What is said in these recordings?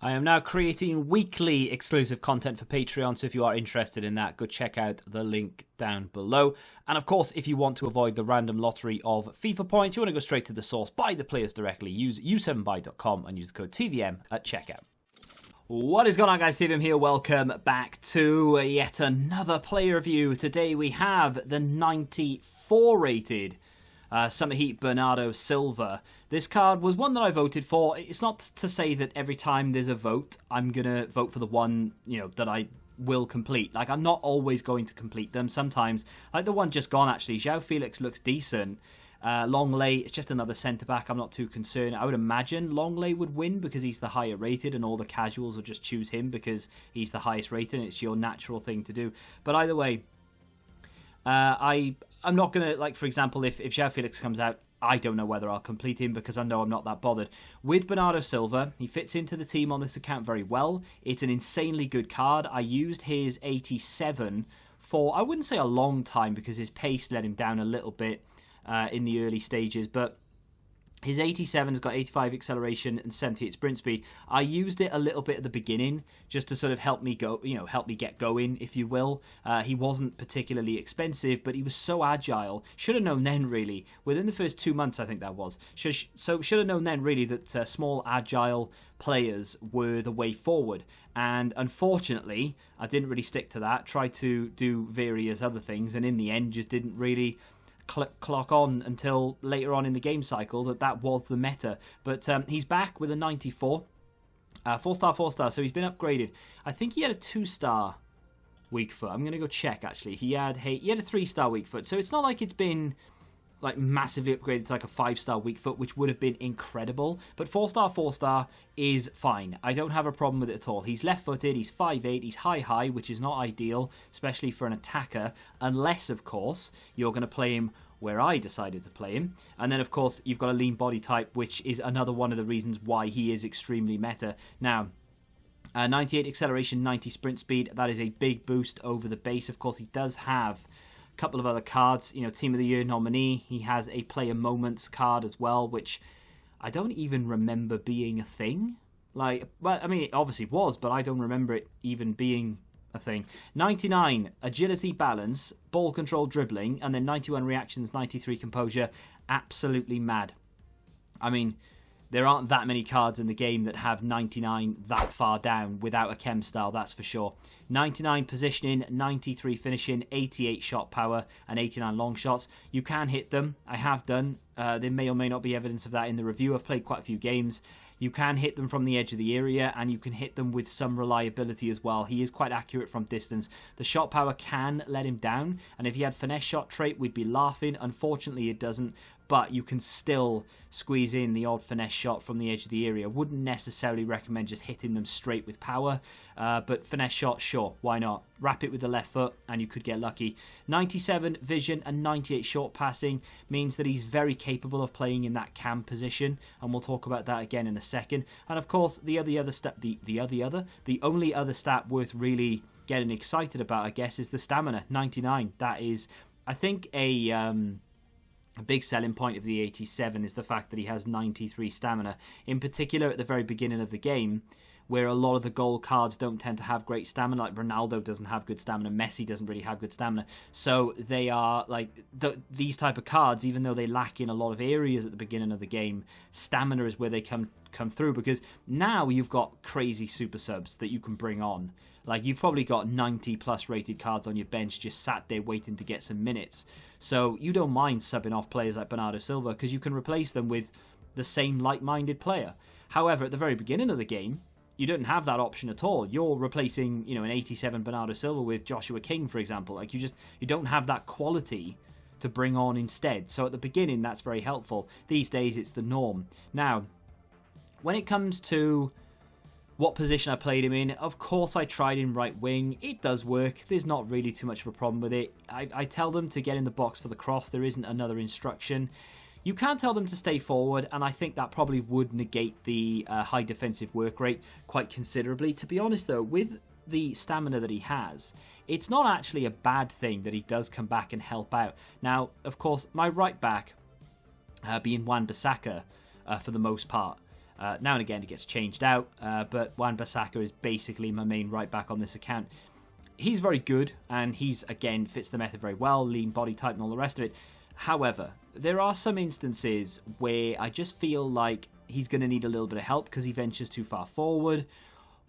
I am now creating weekly exclusive content for Patreon, so if you are interested in that, go check out the link down below. And of course, if you want to avoid the random lottery of FIFA points, you want to go straight to the source, buy the players directly, use u7buy.com and use the code TVM at checkout. What is going on, guys? TVM here. Welcome back to yet another player review. Today we have the 94 rated Summer Heat Bernardo Silva. This card was one that I voted for. It's not to say that every time there's a vote, I'm going to vote for the one, that I will complete. Like, I'm not always going to complete them. Sometimes, like the one just gone, actually, João Felix looks decent. Longley, it's just another centre-back. I'm not too concerned. I would imagine Longley would win because he's the higher rated and all the casuals will just choose him because he's the highest rated and it's your natural thing to do. But either way, I'm not going to, like, for example, if João Felix comes out, I don't know whether I'll complete him because I know I'm not that bothered. With Bernardo Silva, he fits into the team on this account very well. It's an insanely good card. I used his 87 for, I wouldn't say a long time because his pace let him down a little bit in the early stages, but his 87 has got 85 acceleration and 78 sprint speed. I used it a little bit at the beginning just to sort of help me go, help me get going, if you will. He wasn't particularly expensive, but he was so agile. Should have known then, really. Within the first 2 months, I think that was. Should have known then, really, that small, agile players were the way forward. And unfortunately, I didn't really stick to that. Tried to do various other things, and in the end, just didn't really clock on until later on in the game cycle that was the meta. But he's back with a 94, 4-star, so he's been upgraded. I think he had a 2-star weak foot. I'm gonna go check. Actually, he had a 3-star weak foot, so it's not like it's been like massively upgraded to like a 5-star weak foot, which would have been incredible. But 4-star is fine. I don't have a problem with it at all. He's left-footed, he's 5'8", he's high, which is not ideal, especially for an attacker, unless, of course, you're going to play him where I decided to play him. And then, of course, you've got a lean body type, which is another one of the reasons why he is extremely meta. Now, 98 acceleration, 90 sprint speed, that is a big boost over the base. Of course, he does have couple of other cards, Team of the Year nominee. He has a Player Moments card as well, which I don't even remember being a thing. Like, well, I mean, it obviously was, but I don't remember it even being a thing. 99, Agility, Balance, Ball Control, Dribbling, and then 91 Reactions, 93 Composure. Absolutely mad. I mean, there aren't that many cards in the game that have 99 that far down without a chem style, that's for sure. 99 positioning, 93 finishing, 88 shot power, and 89 long shots. You can hit them. I have done. There may or may not be evidence of that in the review. I've played quite a few games. You can hit them from the edge of the area, and you can hit them with some reliability as well. He is quite accurate from distance. The shot power can let him down, and if he had finesse shot trait, we'd be laughing. Unfortunately, it doesn't, but you can still squeeze in the odd finesse shot from the edge of the area. Wouldn't necessarily recommend just hitting them straight with power, but finesse shot, sure, why not? Wrap it with the left foot, and you could get lucky. 97 vision and 98 short passing means that he's very capable of playing in that cam position, and we'll talk about that again in a second. And of course, the only other stat worth really getting excited about, I guess, is the stamina. 99. That is, I think, a big selling point of the 87 is the fact that he has 93 stamina. In particular, at the very beginning of the game, where a lot of the gold cards don't tend to have great stamina, like Ronaldo doesn't have good stamina, Messi doesn't really have good stamina. So they are like these type of cards, even though they lack in a lot of areas at the beginning of the game, stamina is where they come through, because now you've got crazy super subs that you can bring on. Like, you've probably got 90 plus rated cards on your bench just sat there waiting to get some minutes. So you don't mind subbing off players like Bernardo Silva because you can replace them with the same like-minded player. However, at the very beginning of the game, you don't have that option at all. You're replacing, an 87 Bernardo Silva with Joshua King, for example. Like, you don't have that quality to bring on instead. So at the beginning, that's very helpful. These days, it's the norm. Now, when it comes to what position I played him in, of course I tried in right wing. It does work. There's not really too much of a problem with it. I tell them to get in the box for the cross. There isn't another instruction. You can tell them to stay forward, and I think that probably would negate the high defensive work rate quite considerably. To be honest, though, with the stamina that he has, it's not actually a bad thing that he does come back and help out. Now, of course, my right back, being Wan-Bissaka for the most part, Now and again, it gets changed out, but Wan-Bissaka is basically my main right back on this account. He's very good, and he's, again, fits the method very well, lean body type and all the rest of it. However, there are some instances where I just feel like he's going to need a little bit of help because he ventures too far forward,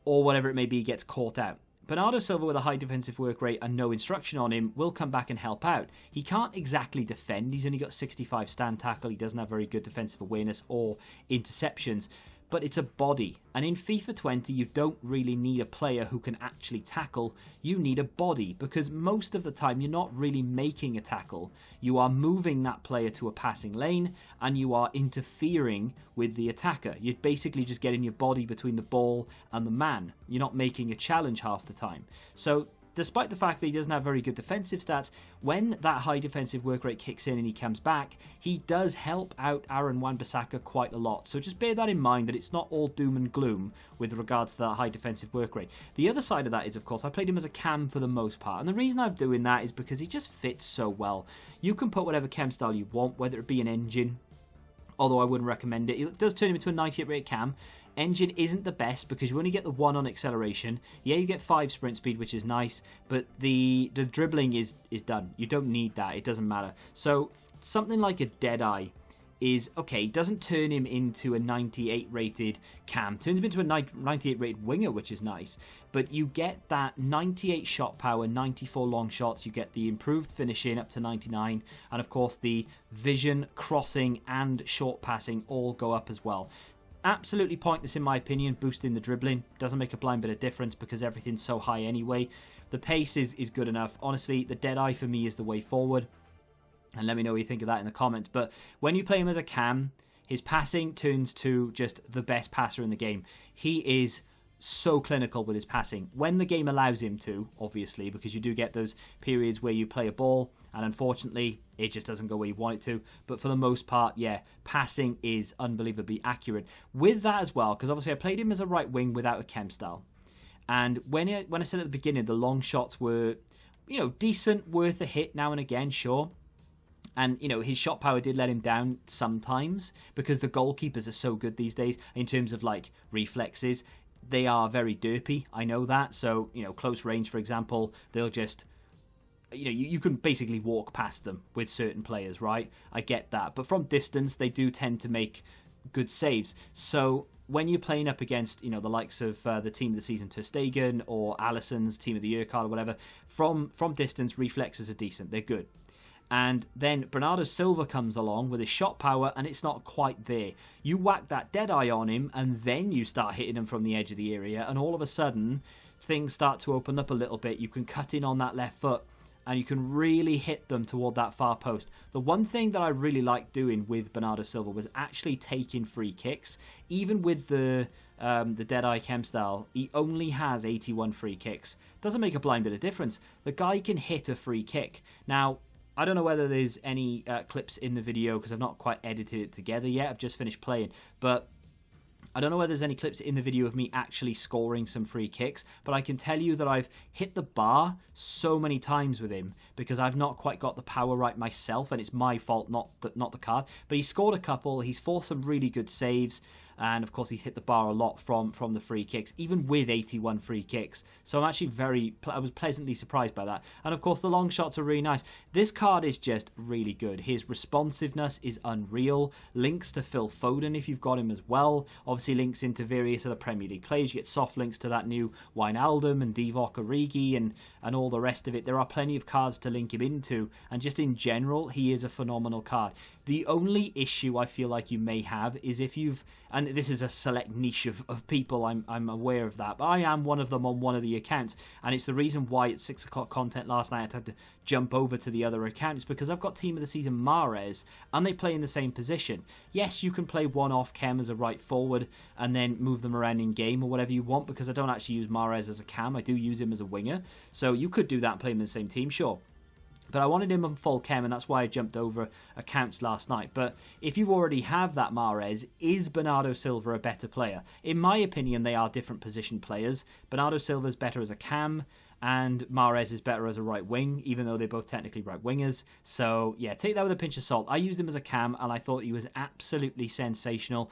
or whatever it may be, gets caught out. Bernardo Silva, with a high defensive work rate and no instruction on him, will come back and help out. He can't exactly defend. He's only got 65 stand tackle. He doesn't have very good defensive awareness or interceptions. But it's a body. And in FIFA 20, you don't really need a player who can actually tackle. You need a body, because most of the time you're not really making a tackle. You are moving that player to a passing lane, and you are interfering with the attacker. You're basically just getting your body between the ball and the man. You're not making a challenge half the time. So despite the fact that he doesn't have very good defensive stats, when that high defensive work rate kicks in and he comes back, he does help out Aaron Wan-Bissaka quite a lot. So just bear that in mind, that it's not all doom and gloom with regards to that high defensive work rate. The other side of that is, of course, I played him as a cam for the most part. And the reason I'm doing that is because he just fits so well. You can put whatever chem style you want, whether it be an engine, although I wouldn't recommend it. It does turn him into a 98 rate cam. Engine isn't the best because you only get the 1 on acceleration. Yeah, you get 5 sprint speed, which is nice, but the dribbling is done. You don't need that. It doesn't matter. So something like a Deadeye is, okay, doesn't turn him into a 98 rated cam. Turns him into a 98 rated winger, which is nice. But you get that 98 shot power, 94 long shots. You get the improved finishing up to 99. And of course, the vision, crossing, and short passing all go up as well. Absolutely pointless in my opinion, boosting the dribbling. Doesn't make a blind bit of difference because everything's so high anyway. The pace is good enough. Honestly, the Deadeye for me is the way forward. And let me know what you think of that in the comments. But when you play him as a cam, his passing turns to just the best passer in the game. He is so clinical with his passing. When the game allows him to, obviously, because you do get those periods where you play a ball and unfortunately it just doesn't go where you want it to. But for the most part, yeah, passing is unbelievably accurate. With that as well, because obviously I played him as a right wing without a chem style. And when I said at the beginning the long shots were, decent, worth a hit now and again, sure. And, his shot power did let him down sometimes because the goalkeepers are so good these days in terms of, reflexes. They are very derpy, I know that. So, close range, for example, they'll just, you can basically walk past them with certain players, right? I get that. But from distance, they do tend to make good saves. So when you're playing up against, the likes of the team of the season, Ter Stegen, or Alisson's team of the year card or whatever, from distance, reflexes are decent. They're good. And then Bernardo Silva comes along with his shot power, and it's not quite there. You whack that Deadeye on him, and then you start hitting him from the edge of the area, and all of a sudden, things start to open up a little bit. You can cut in on that left foot, and you can really hit them toward that far post. The one thing that I really liked doing with Bernardo Silva was actually taking free kicks. Even with the Deadeye chem style, he only has 81 free kicks. Doesn't make a blind bit of difference. The guy can hit a free kick. Now, I don't know whether there's any clips in the video because I've not quite edited it together yet. I've just finished playing. But I don't know whether there's any clips in the video of me actually scoring some free kicks. But I can tell you that I've hit the bar so many times with him because I've not quite got the power right myself. And it's my fault, not the card. But he scored a couple. He's forced some really good saves. And, of course, he's hit the bar a lot from the free kicks, even with 81 free kicks. So I'm actually I was pleasantly surprised by that. And, of course, the long shots are really nice. This card is just really good. His responsiveness is unreal. Links to Phil Foden if you've got him as well. Obviously, links into various other Premier League players. You get soft links to that new Wijnaldum and Divock Origi and all the rest of it. There are plenty of cards to link him into. And just in general, he is a phenomenal card. The only issue I feel like you may have is if you've, and this is a select niche of people, I'm aware of that, but I am one of them on one of the accounts, and it's the reason why at 6 o'clock content last night I had to jump over to the other account. It's because I've got Team of the Season Mahrez, and they play in the same position. Yes, you can play one off chem as a right forward, and then move them around in game or whatever you want, because I don't actually use Mahrez as a cam, I do use him as a winger, so you could do that and play him in the same team, sure. But I wanted him on full chem, and that's why I jumped over accounts last night. But if you already have that Mahrez, is Bernardo Silva a better player? In my opinion, they are different position players. Bernardo Silva is better as a cam, and Mahrez is better as a right wing, even though they're both technically right wingers. So, yeah, take that with a pinch of salt. I used him as a cam, and I thought he was absolutely sensational.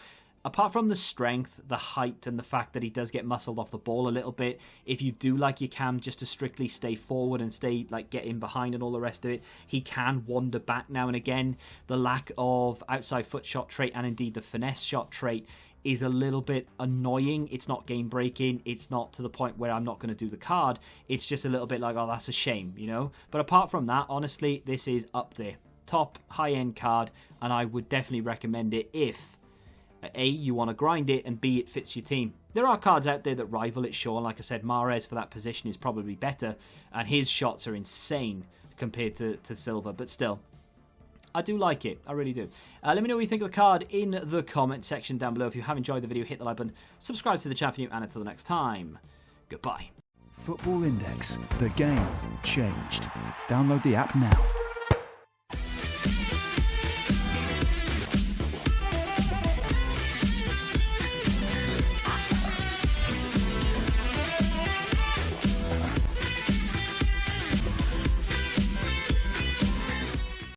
apart from the strength, the height, and the fact that he does get muscled off the ball a little bit, if you do like your cam just to strictly stay forward and stay, like, get in behind and all the rest of it, he can wander back now and again. The lack of outside foot shot trait and indeed the finesse shot trait is a little bit annoying. It's not game breaking. It's not to the point where I'm not going to do the card. It's just a little bit like, oh, that's a shame, you know? But apart from that, honestly, this is up there. Top, high-end card, and I would definitely recommend it if, A, you want to grind it, and B, it fits your team. There are cards out there that rival it, sure. Like I said, Mahrez for that position is probably better, and his shots are insane compared to Silva, but still, I do like it. I really do. Let me know what you think of the card in the comment section down below. If you have enjoyed the video, hit the like button, subscribe to the channel if you're new, and until the next time, goodbye. Football Index. The game changed. Download the app now.